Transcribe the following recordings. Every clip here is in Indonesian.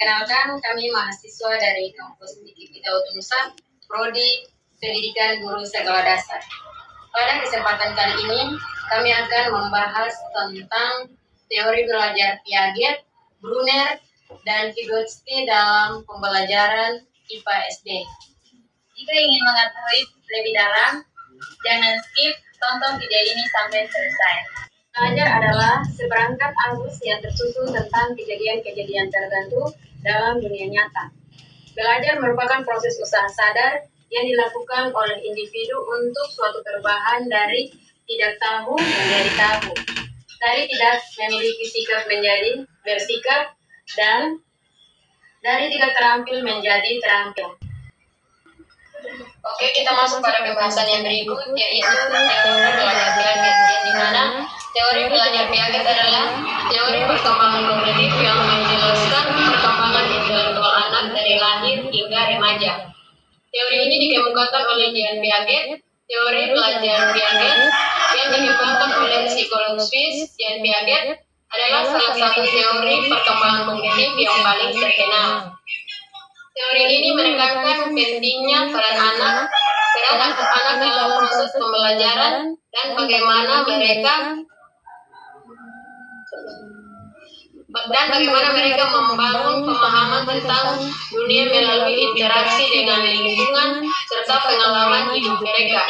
Perkenalkan, kami mahasiswa dari kampus Dikti Nusa, Prodi Pendidikan Guru Sekolah Dasar. Pada kesempatan kali ini, kami akan membahas tentang teori belajar Piaget, Brunner, dan Vygotsky dalam pembelajaran IPA SD. Jika ingin mengetahui lebih dalam, jangan skip, tonton video ini sampai selesai. Belajar adalah seperangkat arus yang tersusun tentang kejadian-kejadian tertentu dalam dunia nyata. Belajar merupakan proses usaha sadar yang dilakukan oleh individu untuk suatu perubahan dari tidak tahu menjadi tahu, dari tidak memiliki sikap menjadi bersikap, dan dari tidak terampil menjadi terampil. Oke, kita masuk pada pembahasan yang berikut, yaitu teori belajar Piaget, yang dimana teori belajar Piaget adalah teori perkembangan kognitif yang menjelaskan perkembangan intelektual anak dari lahir hingga remaja. Teori ini dikemukakan oleh Jean Piaget. Teori belajar Piaget yang dikemukakan oleh psikolog Swiss Jean Piaget adalah salah satu teori perkembangan kognitif yang paling terkenal. Teori ini menekankan pentingnya peran anak dalam proses pembelajaran dan bagaimana mereka membangun pemahaman tentang dunia melalui interaksi dengan lingkungan serta pengalaman hidup mereka.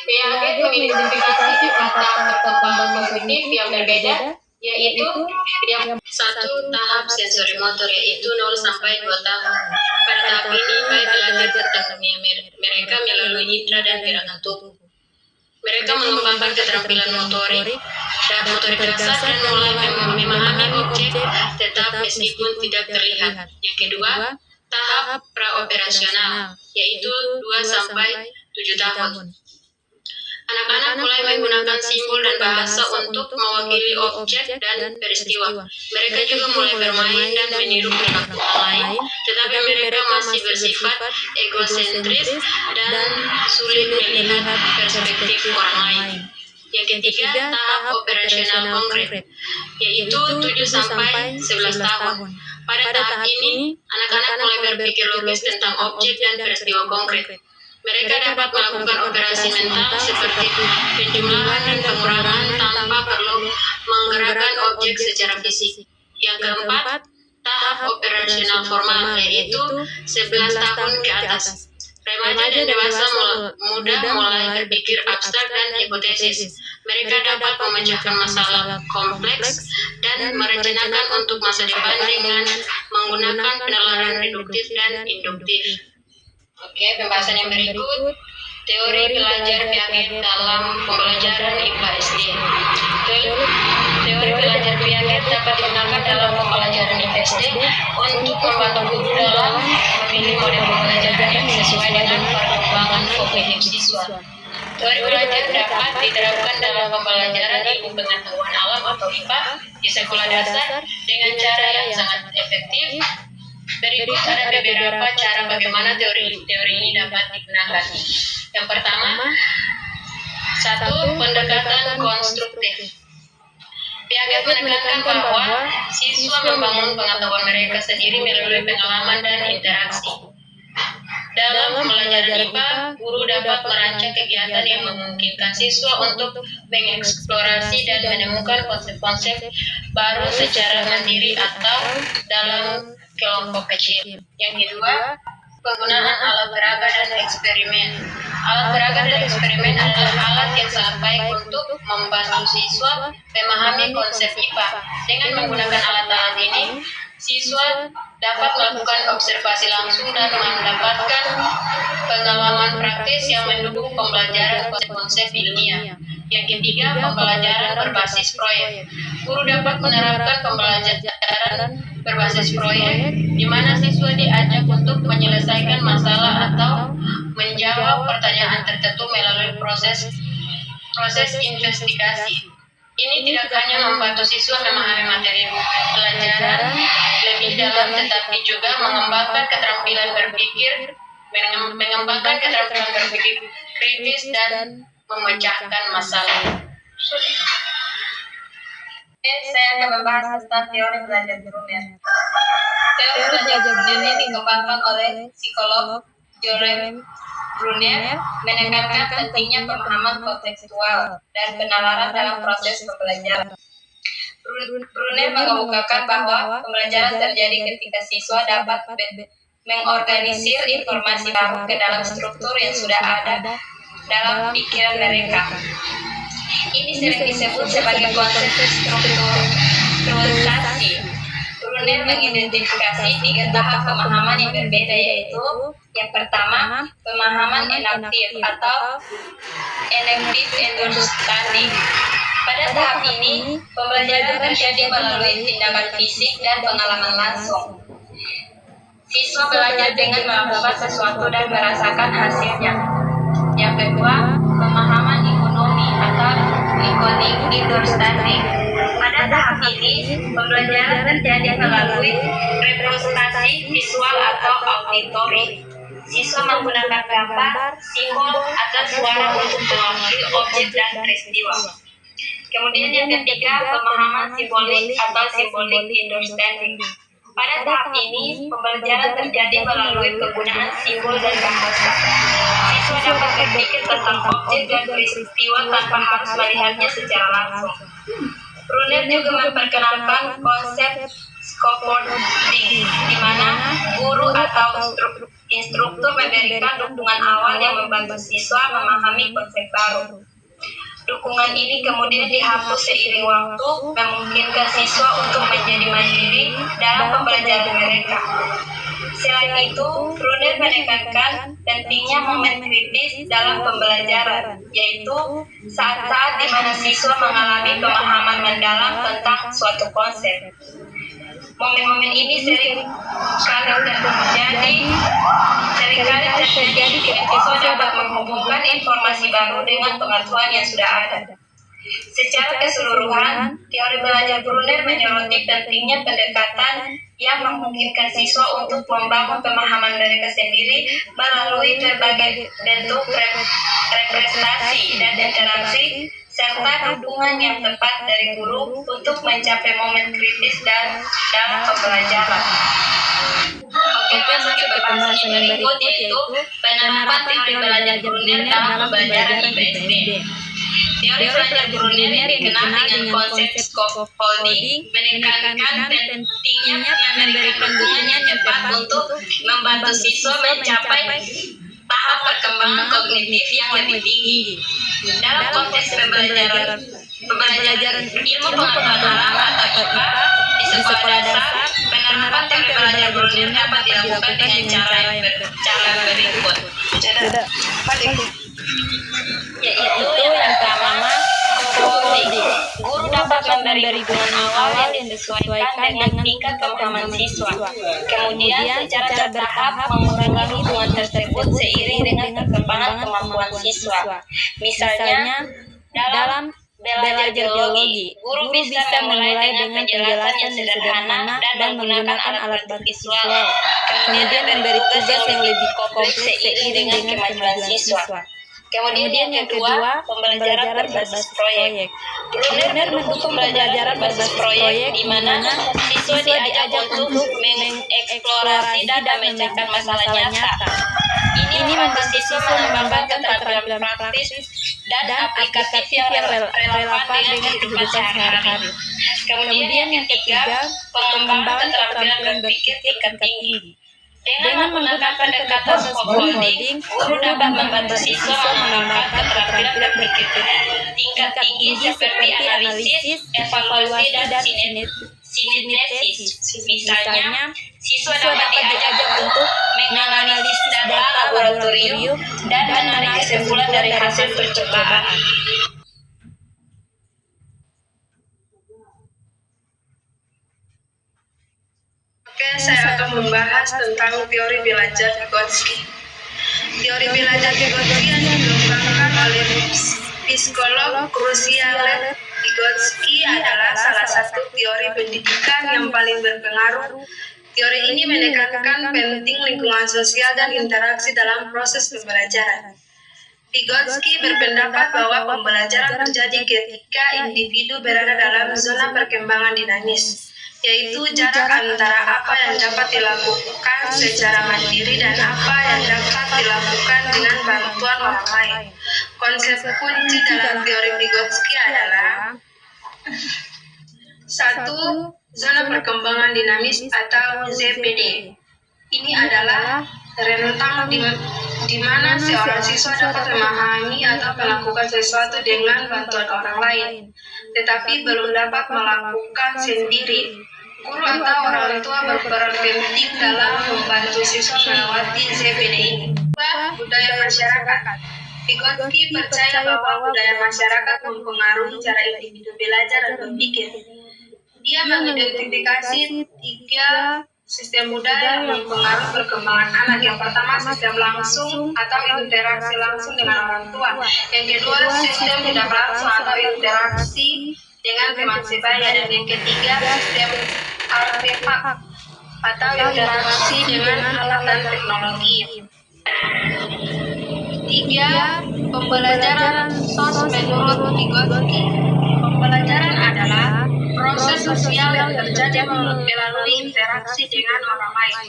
Piaget mengidentifikasi 4 tahap perkembangan kognitif yang berbeda, yaitu yang satu tahap sensori motor, yaitu 0 sampai 2 tahun. Pada tahap ini, baik belajar tentang dunia mereka melalui indera dan gerakan tubuh. Mereka mengembangkan keterampilan motorik dasar dan mulai memahami objek tetap meskipun tidak terlihat. Yang kedua, tahap praoperasional, yaitu 2 sampai 7 tahun. Anak-anak mulai menggunakan simbol dan bahasa untuk mewakili objek dan peristiwa. Mereka juga mulai bermain dan meniru perilaku orang lain, tetapi mereka masih bersifat egosentris dan sulit melihat perspektif orang lain. Yang ketiga, tahap operasional konkret, yaitu 7 sampai 11 tahun. Pada tahap ini, anak-anak mulai berpikir logis tentang objek dan peristiwa konkret. Mereka dapat melakukan operasi mental seperti penjumlahan dan pengurangan tanpa perlu menggerakkan objek secara fisik. Yang keempat, tahap operasional formal, yaitu 11 tahun ke atas. Remaja dan dewasa muda mulai berpikir abstrak dan hipotesis. Mereka dapat memecahkan masalah kompleks dan merencanakan untuk masa depan dengan menggunakan penalaran reduktif dan induktif. Oke, pembahasan yang berikut, teori belajar Piaget dalam pembelajaran IPA SD. Teori belajar Piaget dapat digunakan dalam pembelajaran IPA SD untuk membantu guru dalam memilih model pembelajaran yang sesuai dengan perkembangan kognitif siswa. Teori belajar dapat diterapkan dalam pembelajaran ilmu pengetahuan alam atau IPA di sekolah dasar dengan cara yang sangat efektif. Berikut ada beberapa cara bagaimana teori ini dapat digunakan. Yang pertama, 1. Pendekatan konstruktif. Piaget menekankan bahwa siswa membangun pengetahuan mereka sendiri melalui pengalaman dan interaksi. Dalam pembelajaran IPA, guru dapat merancang kegiatan yang memungkinkan siswa untuk mengeksplorasi dan menemukan konsep-konsep baru secara mandiri atau dalam kelompok kecil. Yang kedua, penggunaan alat peraga dan eksperimen. Alat peraga dan eksperimen adalah alat yang sangat baik untuk membantu siswa memahami konsep IPA. Dengan menggunakan alat-alat ini, siswa dapat melakukan observasi langsung dan mendapatkan pengalaman praktis yang mendukung pembelajaran konsep-konsep ilmiah. Yang ketiga, pembelajaran berbasis proyek. Guru dapat menerapkan pembelajaran berbasis proyek, di mana siswa diajak untuk menyelesaikan masalah atau menjawab pertanyaan tertentu melalui proses investigasi. Ini tidak hanya membantu siswa memahami materi pelajaran lebih dalam, tetapi juga mengembangkan keterampilan berpikir kritis dan memecahkan masalah. Saya akan membahas tentang teori belajar Brunner. Teori belajar Brunner yang dikembangkan oleh psikolog Jerome Brunner menekankan pentingnya pemahaman kontekstual dan penalaran dalam proses pembelajaran. Brunner mengemukakan bahwa pembelajaran terjadi ketika siswa dapat mengorganisir informasi baru ke dalam struktur yang sudah ada dalam pikiran mereka. Ini sering disebut sebagai konsep strukturalisasi. Brunner mengidentifikasi 3 tahap pemahaman yang berbeda, yaitu yang pertama, pemahaman enaktif atau enactive understanding. Pada tahap ini, pembelajaran terjadi melalui tindakan fisik dan pengalaman langsung. Siswa belajar dengan melakukan sesuatu dan merasakan hasilnya. Yang kedua, pemahaman ekonomi atau economic understanding. Pada tahap ini, pembelajaran terjadi melalui representasi visual atau auditory. Siswa menggunakan gambar, simbol, atau suara untuk mewakili objek dan peristiwa. Kemudian yang ketiga, pemahaman simbolik atau symbolic understanding. Pada tahap ini, pembelajaran terjadi melalui penggunaan simbol dan bahasa. Siswa dapat berpikir tentang objek dan peristiwa tanpa harus melihatnya secara langsung. Brunner juga memperkenalkan konsep scaffolding, di mana guru atau instruktur memberikan dukungan awal yang membantu siswa memahami konsep baru. Dukungan ini kemudian dihapus seiring waktu, memungkinkan siswa untuk menjadi mandiri dalam pembelajaran mereka. Selain itu, Brunner menekankan pentingnya momen kritis dalam pembelajaran, yaitu saat-saat di mana siswa mengalami pemahaman mendalam tentang suatu konsep. Momen-momen ini seringkali terjadi ketika siswa dapat menghubungkan informasi baru dengan pengetahuan yang sudah ada. Secara keseluruhan, teori belajar Brunner menyoroti pentingnya pendekatan yang memungkinkan siswa untuk membangun pemahaman mereka sendiri melalui berbagai bentuk representasi dan interaksi, serta dukungan yang tepat dari guru untuk mencapai momen kritis dan dalam pembelajaran. Oke, masuk ke pembahasan berikut, yaitu penerapan teori belajar Brunner dalam pembelajaran IPSD. Teori belajar Brunner yang dikenal dengan konsep scaffolding menekankan pentingnya memberikan dukungan yang tepat untuk membantu siswa mencapai tahap perkembangan kognitif yang lebih tinggi. Dalam konteks pembelajaran ilmu pengetahuan alam atau IPA di sekolah dasar, penerapan teori belajar Brunner dapat dilakukan dengan cara berikut. Yaitu yang pertama, scaffolding. Guru dapat memberi dukungan awal yang disesuaikan dengan tingkat pemahaman siswa. Kemudian secara bertahap mengurangi dukungan tersebut seiring dengan perkembangan kemampuan siswa. Misalnya, dalam belajar biologi, guru bisa mulai dengan penjelasan yang sederhana dan menggunakan alat bantu visual. Kemudian memberi tugas yang lebih kompleks seiring dengan kemajuan siswa. Kemudian yang kedua, pembelajaran berbasis proyek. Brunner mendukung pembelajaran berbasis proyek di mana siswa diajak untuk mengeksplorasi dan memecahkan masalah nyata. Ini membantu siswa mengembangkan keterampilan praktis dan aplikatif yang relevan dengan kehidupan sehari-hari. Kemudian yang ketiga, pengembangan keterampilan berpikir tingkat tinggi. Dengan menggunakan pendekatan scaffolding, guru dapat membantu siswa mengembangkan keterampilan berpikir tingkat tinggi seperti analisis, evaluasi, dan sintesis. Misalnya, siswa dapat diajak untuk menganalisis data laboratorium dan menarik kesimpulan dari hasil percobaan. Oke, saya akan membahas tentang teori belajar Vygotsky. Teori belajar Vygotsky yang dikembangkan oleh psikolog Rusia Lev Vygotsky adalah salah satu teori pendidikan yang paling berpengaruh. Teori ini menekankan penting lingkungan sosial dan interaksi dalam proses pembelajaran. Vygotsky berpendapat bahwa pembelajaran terjadi ketika individu berada dalam zona perkembangan dinamis, yaitu jarak antara apa yang dapat dilakukan secara mandiri dan apa yang dapat dilakukan dengan bantuan orang lain. Konsep kunci dalam teori Vygotsky adalah 1. Zona perkembangan dinamis atau ZPD. Ini adalah rentang di mana seorang siswa dapat memahami atau melakukan sesuatu dengan bantuan orang lain, tetapi belum dapat melakukan sendiri. Guru atau orang tua berperan penting dalam membantu siswa melewati ZPD ini. Budaya masyarakat. Vygotsky percaya bahwa budaya masyarakat mempengaruhi cara individu belajar dan berpikir. Dia mengidentifikasi 3 sistem budaya yang mempengaruhi perkembangan anak. Yang pertama, sistem langsung atau interaksi langsung dengan orang tua. Yang kedua, sistem tidak langsung atau interaksi dengan teman sebaya. Dan yang ketiga, sistem artefak atau interaksi dengan alat dan teknologi. 3. Pembelajaran SOS menurut Vygotsky. Pembelajaran adalah proses sosial yang terjadi melalui interaksi dengan orang lain.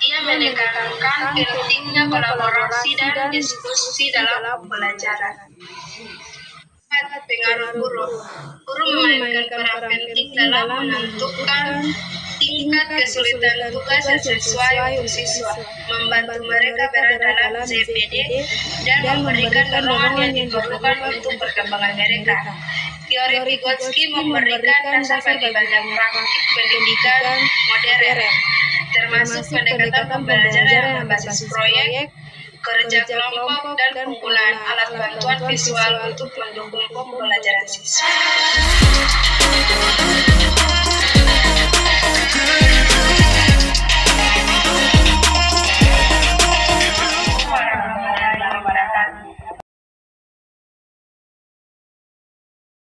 Dia menekankan pentingnya kolaborasi dan diskusi dalam pembelajaran. Pengaruh guru. Guru memainkan peran penting dalam menentukan tingkat kesulitan tugas yang sesuai untuk siswa, membantu mereka berada dalam ZPD, dan memberikan dorongan yang diperlukan untuk perkembangan mereka. Teori Vygotsky memberikan dasar bagi banyak praktik pendidikan modern, termasuk pendekatan pembelajaran yang berbasis proyek, kerja kelompok, dan penggunaan alat bantuan visual untuk mendukung pembelajaran siswa.